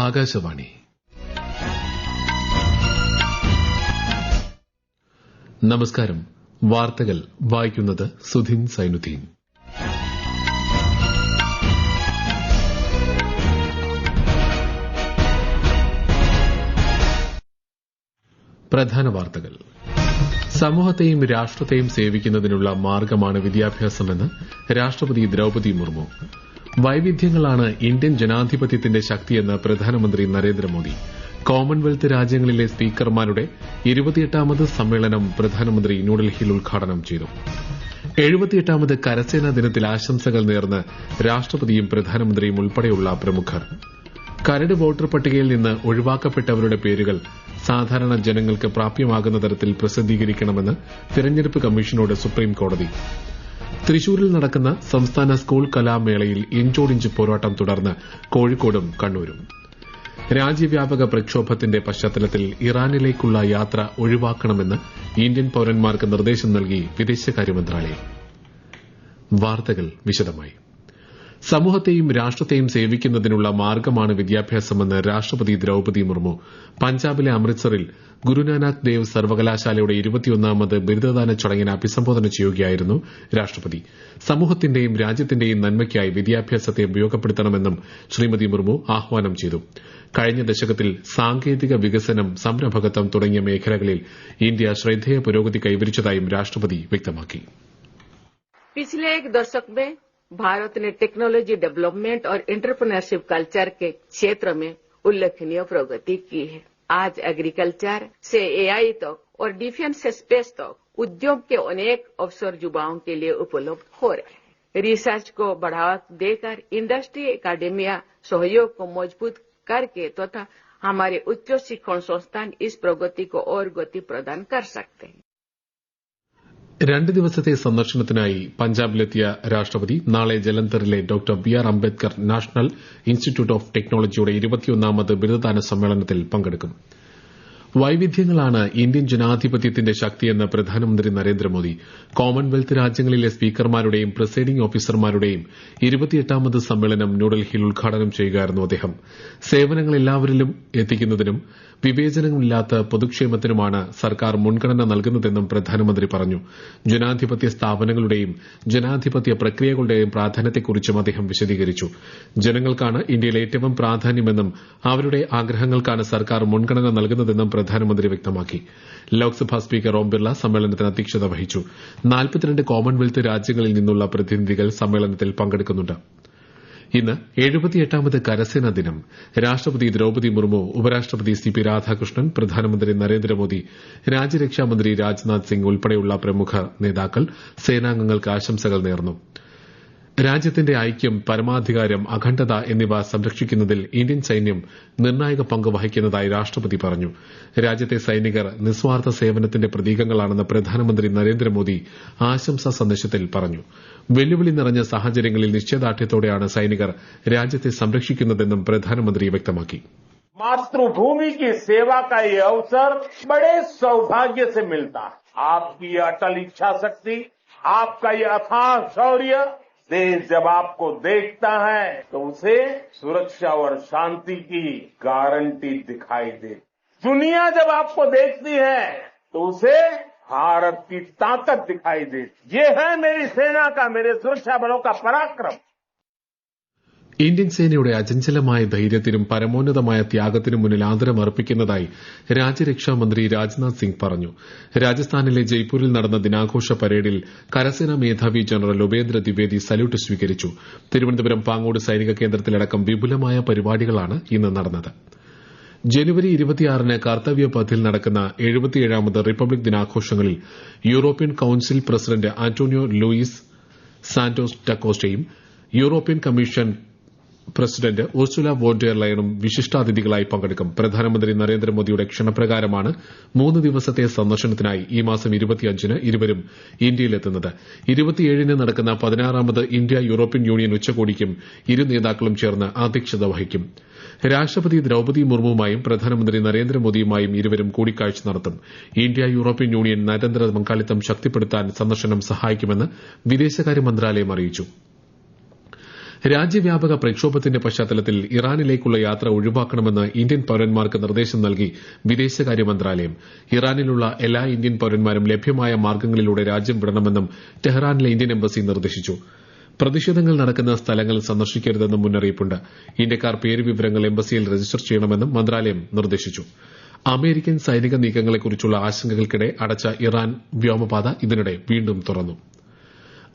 ആകാശവാണി. നമസ്കാരം. വാർത്തകൾ വായിക്കുന്നത് സുധിൻ സൈനുദ്ദീൻ. പ്രധാന വാർത്തകൾ. സമൂഹത്തെയും രാഷ്ട്രത്തെയും സേവിക്കുന്നതിനുള്ള മാർഗമാണ് വിദ്യാഭ്യാസമെന്ന് രാഷ്ട്രപതി ദ്രൌപദി മുർമു. വൈവിധ്യങ്ങളാണ് ഇന്ത്യൻ ജനാധിപത്യത്തിന്റെ ശക്തിയെന്ന് പ്രധാനമന്ത്രി നരേന്ദ്രമോദി. കോമൺവെൽത്ത് രാജ്യങ്ങളിലെ സ്പീക്കർമാരുടെ 28ാമത് സമ്മേളനം പ്രധാനമന്ത്രി ന്യൂഡൽഹിയിൽ ഉദ്ഘാടനം ചെയ്തു. 78ാമത് കരസേനാ ദിനത്തിൽ ആശംസകൾ നേർന്ന് രാഷ്ട്രപതിയും പ്രധാനമന്ത്രിയും ഉൾപ്പെടെയുള്ള പ്രമുഖർ. കരട് വോട്ടർ പട്ടികയിൽ നിന്ന് ഒഴിവാക്കപ്പെട്ടവരുടെ പേരുകൾ സാധാരണ ജനങ്ങൾക്ക് പ്രാപ്യമാകുന്ന തരത്തിൽ പ്രസിദ്ധീകരിക്കണമെന്ന് തെരഞ്ഞെടുപ്പ് കമ്മീഷനോട് സുപ്രീംകോടതി. തൃശൂരിൽ നടക്കുന്ന സംസ്ഥാന സ്കൂൾ കലാമേളയിൽ ഇഞ്ചോടിഞ്ച് പോരാട്ടം തുടർന്ന് കോഴിക്കോടും കണ്ണൂരും. രാജ്യവ്യാപക പ്രക്ഷോഭത്തിന്റെ പശ്ചാത്തലത്തിൽ ഇറാനിലേക്കുള്ള യാത്ര ഒഴിവാക്കണമെന്ന് ഇന്ത്യൻ പൌരന്മാർക്ക് നിർദ്ദേശം നൽകി വിദേശകാര്യ മന്ത്രാലയം. വാർത്തകൾ വിശദമായി. സമൂഹത്തെയും രാഷ്ട്രത്തെയും സേവിക്കുന്നതിനുള്ള മാർഗമാണ് വിദ്യാഭ്യാസമെന്ന് രാഷ്ട്രപതി ദ്രൌപദി മുർമു പഞ്ചാബിലെ അമൃത്സറിൽ ഗുരുനാനാക്ക് ദേവ് സർവകലാശാലയുടെ 21ാമത് ബിരുദദാന ചടങ്ങിനെ അഭിസംബോധന ചെയ്യുകയായിരുന്നു രാഷ്ട്രപതി. സമൂഹത്തിന്റെയും രാജ്യത്തിന്റെയും നന്മയ്ക്കായി വിദ്യാഭ്യാസത്തെ ഉപയോഗപ്പെടുത്തണമെന്നും ശ്രീമതി മുർമു ആഹ്വാനം ചെയ്തു. കഴിഞ്ഞ ദശകത്തിൽ സാങ്കേതിക വികസനം, സംരംഭകത്വം തുടങ്ങിയ മേഖലകളിൽ ഇന്ത്യ ശ്രദ്ധേയ പുരോഗതി കൈവരിച്ചതായും രാഷ്ട്രപതി വ്യക്തമാക്കി. पिछले एक दशक में भारत ने टेक्नोलॉजी डेवलपमेंट और एंटरप्रेन्योरशिप कल्चर के क्षेत्र में उल्लेखनीय प्रगति की है. आज एग्रीकल्चर से एआई तक और डिफेंस से स्पेस तक उद्योग के अनेक अवसर युवाओं के लिए उपलब्ध हो रहे हैं. रिसर्च को बढ़ावा देकर इंडस्ट्री एकेडमिया सहयोग को मजबूत करके तथा हमारे उच्च शिक्षण संस्थान इस प्रगति को और गति प्रदान कर सकते हैं. 2 ദിവസത്തെ സന്ദർശനത്തിനായി പഞ്ചാബിലെത്തിയ രാഷ്ട്രപതി നാളെ ജലന്ധറിലെ doctor B R. Ambedkar national institute of ടെക്നോളജിയുടെ 21ാമത് ബിരുദദാന സമ്മേളനത്തിൽ പങ്കെടുക്കും. വൈവിധ്യങ്ങളാണ് ഇന്ത്യൻ ജനാധിപത്യത്തിന്റെ ശക്തിയെന്ന് പ്രധാനമന്ത്രി നരേന്ദ്രമോദി. കോമൺവെൽത്ത് രാജ്യങ്ങളിലെ സ്പീക്കർമാരുടെയും പ്രിസൈഡിംഗ് ഓഫീസർമാരുടെയും 28ാമത് സമ്മേളനം ന്യൂഡൽഹിയിൽ ഉദ്ഘാടനം ചെയ്യുകയായിരുന്നു അദ്ദേഹം. സേവനങ്ങൾ എല്ലാവരിലും എത്തിക്കുന്നതിനും വിവേചനമില്ലാത്ത പൊതുക്ഷേമത്തിനുമാണ് സർക്കാർ മുൻഗണന നൽകുന്നതെന്നും പ്രധാനമന്ത്രി പറഞ്ഞു. ജനാധിപത്യ സ്ഥാപനങ്ങളുടെയും ജനാധിപത്യ പ്രക്രിയകളുടെയും പ്രാധാന്യത്തെക്കുറിച്ചും അദ്ദേഹം വിശദീകരിച്ചു. ജനങ്ങൾക്കാണ് ഇന്ത്യയിൽ ഏറ്റവും പ്രാധാന്യമെന്നും അവരുടെ ആഗ്രഹങ്ങൾക്കാണ് സർക്കാർ മുൻഗണന നൽകുന്നതെന്നും പ്രധാനമന്ത്രി വ്യക്തമാക്കി. ലോക്സഭാ സ്പീക്കർ ഓം ബിർള സമ്മേളനത്തിന് അധ്യക്ഷത വഹിച്ചു. 42 കോമൺവെൽത്ത് രാജ്യങ്ങളിൽ നിന്നുള്ള പ്രതിനിധികൾ സമ്മേളനത്തിൽ പങ്കെടുക്കുന്നുണ്ട്. ഇന്ന് 78ാമത് കരസേനാ ദിനം. രാഷ്ട്രപതി ദ്രൌപദി മുർമു, ഉപരാഷ്ട്രപതി സി.പി. രാധാകൃഷ്ണൻ, പ്രധാനമന്ത്രി നരേന്ദ്രമോദി, രാജ്യരക്ഷാമന്ത്രി രാജ്നാഥ് സിംഗ് ഉൾപ്പെടെയുള്ള പ്രമുഖ നേതാക്കൾ സേനാംഗങ്ങൾക്ക് ആശംസകൾ നേർന്നു. രാജ്യത്തിന്റെ ഐക്യം, പരമാധികാരം, അഖണ്ഡത എന്നിവ സംരക്ഷിക്കുന്നതിൽ ഇന്ത്യൻ സൈന്യം നിർണായക പങ്ക് വഹിക്കുന്നതായി രാഷ്ട്രപതി പറഞ്ഞു. രാജ്യത്തെ സൈനികർ നിസ്വാർത്ഥ സേവനത്തിന്റെ പ്രതീകങ്ങളാണെന്ന് പ്രധാനമന്ത്രി നരേന്ദ്രമോദി ആശംസാ സന്ദേശത്തിൽ പറഞ്ഞു. വെല്ലുവിളി നിറഞ്ഞ സാഹചര്യങ്ങളിൽ നിശ്ചയദാർഢ്യത്തോടെയാണ് സൈനികർ രാജ്യത്തെ സംരക്ഷിക്കുന്നതെന്നും പ്രധാനമന്ത്രി വ്യക്തമാക്കി. मातृभूमि की सेवा का ये अवसर बड़े सौभाग्य से मिलता है. आपकी अटल इच्छा शक्ति, आपका ये अथाह शौर्य, देश जब आपको देखता है तो उसे सुरक्षा और शांति की गारंटी दिखाई दे. दुनिया जब आपको देखती है तो उसे भारत की ताकत दिखाई दे. ये है मेरी सेना का, मेरे सुरक्षा बलों का पराक्रम. ഇന്ത്യൻ സേനയുടെ അചഞ്ചലമായ ധൈര്യത്തിനും പരമോന്നതമായ ത്യാഗത്തിനും മുന്നിൽ ആദരമർപ്പിക്കുന്നതായി രാജ്യരക്ഷാമന്ത്രി രാജ്നാഥ് സിംഗ് പറഞ്ഞു. രാജസ്ഥാനിലെ ജയ്പൂരിൽ നടന്ന ദിനാഘോഷ പരേഡിൽ കരസേനാ മേധാവി ജനറൽ ഉപേന്ദ്ര ദ്വിവേദി സല്യൂട്ട് സ്വീകരിച്ചു. തിരുവനന്തപുരം പാങ്ങോട് സൈനിക കേന്ദ്രത്തിലടക്കം വിപുലമായ പരിപാടികളാണ് ഇന്ന് നടന്നത്. ജനുവരി 26-ന് കർത്തവ്യപഥിൽ നടക്കുന്ന 77ാമത് റിപ്പബ്ലിക് ദിനാഘോഷങ്ങളിൽ European council president Antonio Luis Santos ഡക്കോസ്റ്റയും European commission president Ursula von der ലയനും വിശിഷ്ടാതിഥികളായി പങ്കെടുക്കും. പ്രധാനമന്ത്രി നരേന്ദ്രമോദിയുടെ ക്ഷണപ്രകാരമാണ് 3 ദിവസത്തെ സന്ദർശനത്തിനായി ഈ മാസം 25-ന് ഇരുവരും ഇന്ത്യയിലെത്തുന്നത്. 27-ന് നടക്കുന്ന 16ാമത് ഇന്ത്യ യൂറോപ്യൻ യൂണിയൻ ഉച്ചകോടിക്കും ഇരു നേതാക്കളും ചേർന്ന് അധ്യക്ഷത വഹിക്കും. രാഷ്ട്രപതി ദ്രൌപദി മുർമുവുമായും പ്രധാനമന്ത്രി നരേന്ദ്രമോദിയുമായും ഇരുവരും കൂടിക്കാഴ്ച നടത്തും. ഇന്ത്യ യൂറോപ്യൻ യൂണിയൻ നയതന്ത്ര പങ്കാളിത്തം ശക്തിപ്പെടുത്താൻ സന്ദർശനം സഹായിക്കുമെന്ന് വിദേശകാര്യ മന്ത്രാലയം അറിയിച്ചു. രാജ്യവ്യാപക പ്രക്ഷോഭത്തിന്റെ പശ്ചാത്തലത്തിൽ ഇറാനിലേക്കുള്ള യാത്ര ഒഴിവാക്കണമെന്ന് ഇന്ത്യൻ പൌരന്മാർക്ക് നിർദ്ദേശം നൽകി വിദേശകാര്യ മന്ത്രാലയം. ഇറാനിലുള്ള എല്ലാ ഇന്ത്യൻ പൌരന്മാരും ലഭ്യമായ മാർഗ്ഗങ്ങളിലൂടെ രാജ്യം വിടണമെന്നും ടെഹ്റാനിലെ ഇന്ത്യൻ എംബസി നിർദ്ദേശിച്ചു. പ്രതിഷേധങ്ങൾ നടക്കുന്ന സ്ഥലങ്ങൾ സന്ദർശിക്കരുതെന്നും മുന്നറിയിപ്പുണ്ട്. ഇന്ത്യക്കാർ പേരുവിവരങ്ങൾ എംബസിയിൽ രജിസ്റ്റർ ചെയ്യണമെന്നും മന്ത്രാലയം നിർദ്ദേശിച്ചു. അമേരിക്കൻ സൈനിക നീക്കങ്ങളെക്കുറിച്ചുള്ള ആശങ്കകൾക്കിടെ അടച്ച ഇറാൻ വ്യോമപാത ഇതിനിടെ വീണ്ടും തുറന്നു.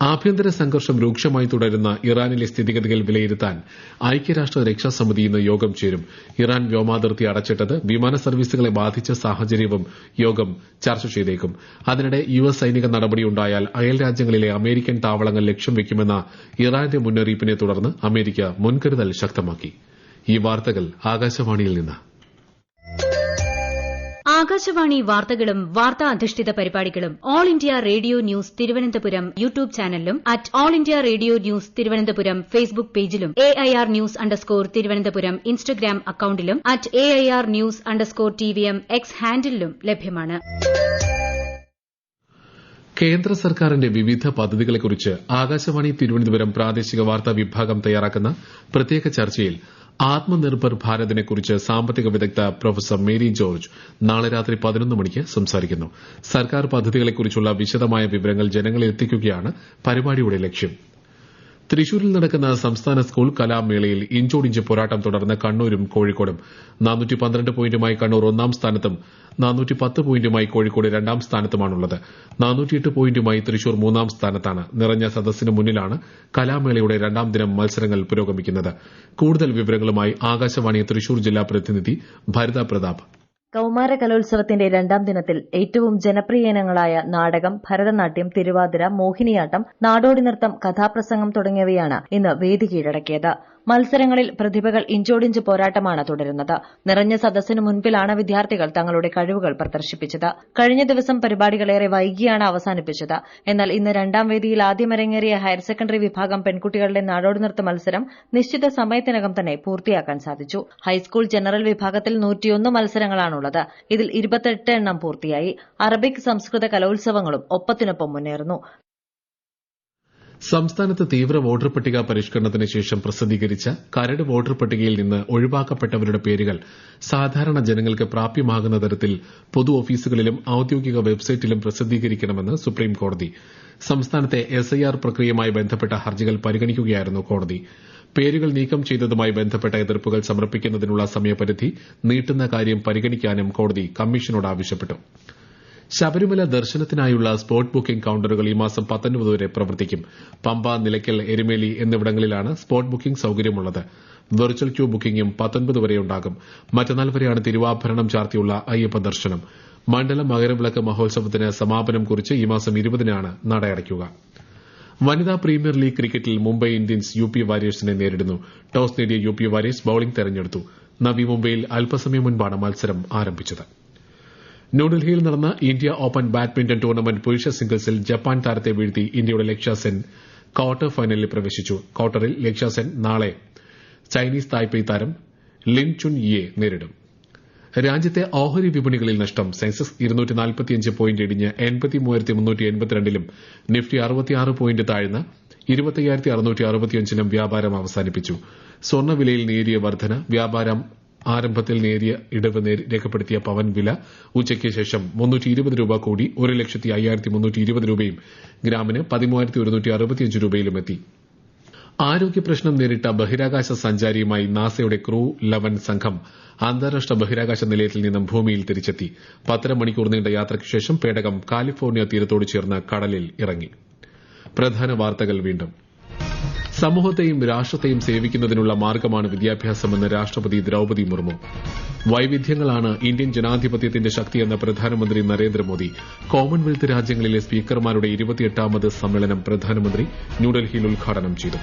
ആഭ്യന്തര സംഘർഷം രൂക്ഷമായി തുടരുന്ന ഇറാനിലെ സ്ഥിതിഗതികൾ വിലയിരുത്താൻ ഐക്യരാഷ്ട്ര രക്ഷാസമിതി ഇന്ന് യോഗം ചേരും. ഇറാൻ വ്യോമാതിർത്തി അടച്ചിട്ടത് വിമാന സർവീസുകളെ ബാധിച്ച സാഹചര്യവും യോഗം ചർച്ച ചെയ്തേക്കും. അതിനിടെ യുഎസ് സൈനിക നടപടിയുണ്ടായാൽ അയൽരാജ്യങ്ങളിലെ അമേരിക്കൻ താവളങ്ങൾ ലക്ഷ്യം വയ്ക്കുമെന്ന ഇറാന്റെ മുന്നറിയിപ്പിനെ തുടർന്ന് അമേരിക്ക മുൻകരുതൽ ശക്തമാക്കി. ഈ വാർത്തകൾ ആകാശവാണിയിൽ നിന്ന്. ആകാശവാണി വാർത്തകളും വാർത്താ അധിഷ്ഠിത പരിപാടികളും All India Radio News Thiruvananthapuram YouTube ചാനലിലും at All India Radio News Thiruvananthapuram Facebook പേജിലും AIR ന്യൂസ് _തിരുവനന്തപുരം ഇൻസ്റ്റഗ്രാം അക്കൌണ്ടിലും at AIR news _TVM X ഹാൻഡിലും ലഭ്യമാണ്. കേന്ദ്ര സർക്കാരിന്റെ വിവിധ പദ്ധതികളെക്കുറിച്ച് ആകാശവാണി തിരുവനന്തപുരം പ്രാദേശിക വാർത്താ വിഭാഗം തയ്യാറാക്കുന്ന പ്രത്യേക ചർച്ചയിൽ ആത്മനിർഭർ ഭാരതിനെക്കുറിച്ച് സാമ്പത്തിക വിദഗ്ധ പ്രൊഫസർ മേരി ജോർജ് നാളെ രാത്രി 11 മണിക്ക് സംസാരിക്കുന്നു. സർക്കാർ പദ്ധതികളെക്കുറിച്ചുള്ള വിശദമായ വിവരങ്ങൾ ജനങ്ങളിൽ എത്തിക്കുകയാണ് പരിപാടിയുടെ ലക്ഷ്യം. തൃശൂരിൽ നടക്കുന്ന സംസ്ഥാന സ്കൂൾ കലാമേളയിൽ ഇഞ്ചോടിഞ്ച് പോരാട്ടം തുടർന്ന് കണ്ണൂരും കോഴിക്കോടും. 412 പോയിന്റുമായി കണ്ണൂർ ഒന്നാം സ്ഥാനത്തും 410 പോയിന്റുമായി കോഴിക്കോട് രണ്ടാം സ്ഥാനത്തുമാണുള്ളത്. 408 പോയിന്റുമായി തൃശൂർ മൂന്നാം സ്ഥാനത്താണ്. നിറഞ്ഞ സദസ്സിന് മുന്നിലാണ് കലാമേളയുടെ രണ്ടാം ദിനം മത്സരങ്ങൾ പുരോഗമിക്കുന്നത്. കൂടുതൽ വിവരങ്ങളുമായി ആകാശവാണി തൃശൂർ ജില്ലാ പ്രതിനിധി ഭരിത പ്രതാപ്. കൌമാര കലോത്സവത്തിന്റെ രണ്ടാം ദിനത്തിൽ ഏറ്റവും ജനപ്രിയ ഇനങ്ങളായ നാടകം, ഭരതനാട്യം, തിരുവാതിര, മോഹിനിയാട്ടം, നാടോടി നൃത്തം, കഥാപ്രസംഗം തുടങ്ങിയവയാണ് ഇന്ന് വേദി കീഴടക്കിയത്. മത്സരങ്ങളിൽ പ്രതിഭകൾ ഇഞ്ചോടിഞ്ച് പോരാട്ടമാണ് തുടരുന്നത്. നിറഞ്ഞ സദസ്സിനു മുൻപിലാണ് വിദ്യാർത്ഥികൾ തങ്ങളുടെ കഴിവുകൾ പ്രദർശിപ്പിച്ചത്. കഴിഞ്ഞ ദിവസം പരിപാടികളേറെ വൈകിയാണ് അവസാനിപ്പിച്ചത്. എന്നാൽ ഇന്ന് രണ്ടാം വേദിയിൽ ആദ്യമരങ്ങേറിയ ഹയർ സെക്കൻഡറി വിഭാഗം പെൺകുട്ടികളുടെ നാടോടി നൃത്ത മത്സരം നിശ്ചിത സമയത്തിനകം തന്നെ പൂർത്തിയാക്കാൻ സാധിച്ചു. ഹൈസ്കൂൾ ജനറൽ വിഭാഗത്തിൽ 101 മത്സരങ്ങളാണുള്ളത്. ഇതിൽ 28 എണ്ണം പൂർത്തിയായി. അറബിക്, സംസ്കൃത കലോത്സവങ്ങളും ഒപ്പത്തിനൊപ്പം മുന്നേറുന്നു. സംസ്ഥാനത്ത് തീവ്ര വോട്ടർ പട്ടിക പരിഷ്കരണത്തിന് ശേഷം പ്രസിദ്ധീകരിച്ച കരട് വോട്ടർ പട്ടികയിൽ നിന്ന് ഒഴിവാക്കപ്പെട്ടവരുടെ പേരുകൾ സാധാരണ ജനങ്ങൾക്ക് പ്രാപ്യമാകുന്ന തരത്തിൽ പൊതു ഓഫീസുകളിലും ഔദ്യോഗിക വെബ്സൈറ്റിലും പ്രസിദ്ധീകരിക്കണമെന്ന് സുപ്രീംകോടതി. സംസ്ഥാനത്തെ SIR പ്രക്രിയയുമായി ബന്ധപ്പെട്ട ഹർജികൾ പരിഗണിക്കുകയായിരുന്നു കോടതി. പേരുകൾ നീക്കം ചെയ്തതുമായി ബന്ധപ്പെട്ട എതിർപ്പുകൾ സമർപ്പിക്കുന്നതിനുള്ള സമയപരിധി നീട്ടുന്ന കാര്യം പരിഗണിക്കാനും കോടതി കമ്മീഷനോട് ആവശ്യപ്പെട്ടു. ശബരിമല ദർശനത്തിനായുള്ള സ്പോട്ട് ബുക്കിംഗ് കൌണ്ടറുകൾ ഈ മാസം 19 വരെ പ്രവർത്തിക്കും. പമ്പ, നിലയ്ക്കൽ, എരുമേലി എന്നിവിടങ്ങളിലാണ് സ്പോട്ട് ബുക്കിംഗ് സൌകര്യമുള്ളത്. വെർച്വൽ ക്യൂ ബുക്കിംഗും 19 വരെയുണ്ടാകും. മറ്റന്നാൾ വരെയാണ് തിരുവാഭരണം ചാർത്തിയുള്ള അയ്യപ്പ ദർശനം. മണ്ഡലം മകരവിളക്ക് മഹോത്സവത്തിന് സമാപനം കുറിച്ച് ഈ മാസം 20-നാണ് നട അടയ്ക്കുക. വനിതാ പ്രീമിയർ ലീഗ് ക്രിക്കറ്റിൽ മുംബൈ ഇന്ത്യൻസ് UP വാരിയേഴ്സിനെ നേരിടുന്നു. ടോസ് നേടിയ UP വാരിയേഴ്സ് ബൌളിംഗ് തെരഞ്ഞെടുത്തു. നവി മുംബൈയിൽ അല്പസമയം മുൻപാണ് മത്സരം ആരംഭിച്ചത്. ന്യൂഡൽഹിയിൽ നടന്ന ഇന്ത്യ ഓപ്പൺ ബാഡ്മിന്റൺ ടൂർണമെന്റ് പുരുഷ സിംഗിൾസിൽ ജപ്പാൻ താരത്തെ വീഴ്ത്തി ഇന്ത്യയുടെ ലക്ഷ്യ സെൻ ക്വാർട്ടർ ഫൈനലിൽ പ്രവേശിച്ചു. ക്വാർട്ടറിൽ ലക്ഷ്യ സെൻ നാളെ ചൈനീസ് തായ്പേയ് താരം ലിൻ ചുൻ യെ നേരിടും. രാജ്യത്തെ ഓഹരി വിപണികളിൽ നഷ്ടം. സെൻസസ് 245 പോയിന്റ് ഇടിഞ്ഞ് 83,382-ലും നിഫ്റ്റി 66 പോയിന്റ് താഴ്ന്ന് 25,665-ലും വ്യാപാരം അവസാനിപ്പിച്ചു. സ്വർണ്ണവിലയിൽ നേരിയ വർധന. വ്യാപാരം ആരംഭത്തിൽ നേരിയ ഇടിവ് രേഖപ്പെടുത്തിയ പവൻ വില ഉച്ചയ്ക്ക് ശേഷം 320 രൂപ കൂടി 1,05,320 രൂപയും ഗ്രാമിന് 13,165 രൂപയിലുമെത്തി. ആരോഗ്യ പ്രശ്നം നേരിട്ട ബഹിരാകാശ സഞ്ചാരിയുമായി നാസയുടെ ക്രൂ 11 സംഘം അന്താരാഷ്ട്ര ബഹിരാകാശ നിലയത്തിൽ നിന്നും ഭൂമിയിൽ തിരിച്ചെത്തി. 10 മണിക്കൂർ നീണ്ട യാത്രയ്ക്ക് ശേഷം പേടകം കാലിഫോർണിയ തീരത്തോട് ചേർന്ന് കടലിൽ ഇറങ്ങി. പ്രധാന വാർത്തകൾ വീണ്ടും. സമൂഹത്തെയും രാഷ്ട്രത്തെയും സേവിക്കുന്നതിനുള്ള മാർഗ്ഗമാണ് വിദ്യാഭ്യാസമെന്ന് രാഷ്ട്രപതി ദ്രൌപദി മുർമു. വൈവിധ്യങ്ങളാണ് ഇന്ത്യൻ ജനാധിപത്യത്തിന്റെ ശക്തിയെന്ന് പ്രധാനമന്ത്രി നരേന്ദ്രമോദി. കോമൺവെൽത്ത് രാജ്യങ്ങളിലെ സ്പീക്കർമാരുടെ 28ാമത് സമ്മേളനം പ്രധാനമന്ത്രി ന്യൂഡൽഹിയിൽ ഉദ്ഘാടനം ചെയ്തു.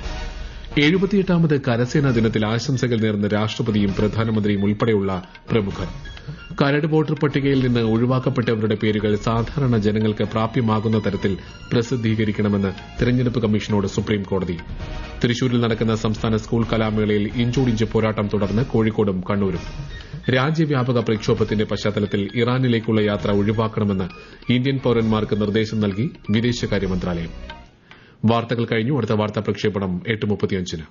78ാമത് കരസേനാ ദിനത്തിൽ ആശംസകൾ നേർന്ന രാഷ്ട്രപതിയും പ്രധാനമന്ത്രിയും ഉൾപ്പെടെയുള്ള പ്രമുഖർ. കരട് വോട്ടർ പട്ടികയിൽ നിന്ന് ഒഴിവാക്കപ്പെട്ടവരുടെ പേരുകൾ സാധാരണ ജനങ്ങൾക്ക് പ്രാപ്യമാകുന്ന തരത്തിൽ പ്രസിദ്ധീകരിക്കണമെന്ന് തെരഞ്ഞെടുപ്പ് കമ്മീഷനോട് സുപ്രീംകോടതി. തൃശൂരിൽ നടക്കുന്ന സംസ്ഥാന സ്കൂൾ കലാമേളയിൽ ഇഞ്ചോടിഞ്ച് പോരാട്ടം തുടർന്ന് കോഴിക്കോടും കണ്ണൂരും. രാജ്യവ്യാപക പ്രക്ഷോഭത്തിന്റെ പശ്ചാത്തലത്തിൽ ഇറാനിലേക്കുള്ള യാത്ര ഒഴിവാക്കണമെന്ന് ഇന്ത്യൻ പൌരന്മാർക്ക് നിർദ്ദേശം നൽകി വിദേശകാര്യ മന്ത്രാലയം. വാർത്തകൾ കഴിഞ്ഞു. അടുത്ത വാർത്താ പ്രക്ഷേപണം 8:35-ന്.